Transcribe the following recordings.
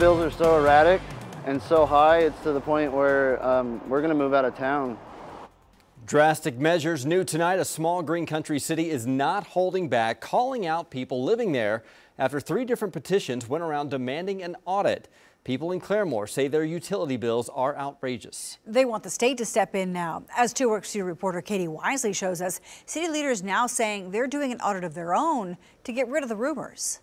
bills are so erratic and so high, it's to the point where we're going to move out of town. Drastic measures new tonight. A small green country city is not holding back, calling out people living there after 3 different petitions went around demanding an audit. People in Claremore say their utility bills are outrageous. They want the state to step in now. As 2 Works 2 reporter Katie Wisely shows us, city leaders now saying they're doing an audit of their own to get rid of the rumors.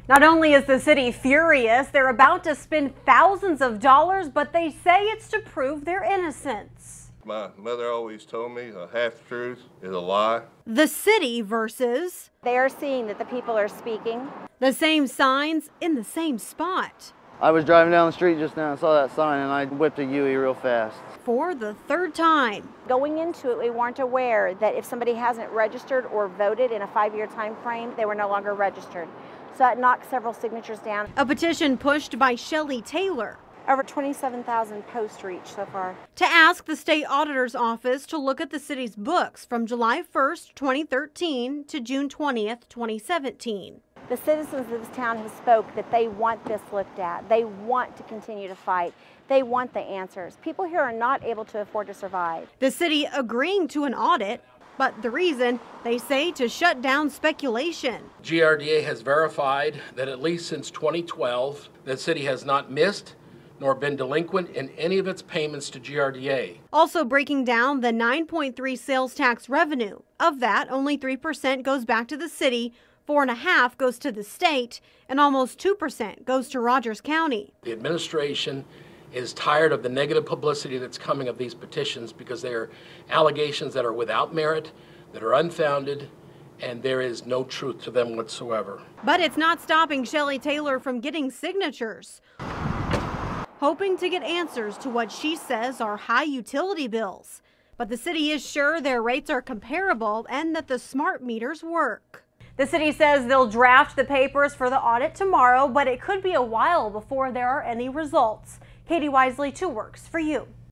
Not only is the city furious, they're about to spend thousands of dollars, but they say it's to prove their innocence. My mother always told me a half-truth is a lie. The city versus they are seeing that the people are speaking. The same signs in the same spot. I was driving down the street just now and saw that sign, and I whipped a Yui real fast. For the 3rd time. Going into it, we weren't aware that if somebody hasn't registered or voted in a 5-year time frame, they were no longer registered. So that knocked several signatures down. A petition pushed by Shelley Taylor. Over 27,000 posts reached so far. To ask the state auditor's office to look at the city's books from July 1st, 2013 to June 20th, 2017. The citizens of this town have spoke that they want this looked at. They want to continue to fight. They want the answers. People here are not able to afford to survive. The city agreeing to an audit, but the reason, they say, to shut down speculation. GRDA has verified that at least since 2012, the city has not missed nor been delinquent in any of its payments to GRDA. Also breaking down the 9.3 sales tax revenue. Of that, only 3% goes back to the city, 4.5% goes to the state, and almost 2% goes to Rogers County. The administration is tired of the negative publicity that's coming of these petitions because they are allegations that are without merit, that are unfounded, and there is no truth to them whatsoever. But it's not stopping Shelley Taylor from getting signatures, hoping to get answers to what she says are high utility bills. But the city is sure their rates are comparable and that the smart meters work. The city says they'll draft the papers for the audit tomorrow, but it could be a while before there are any results. Katie Wisely, 2 Works for you.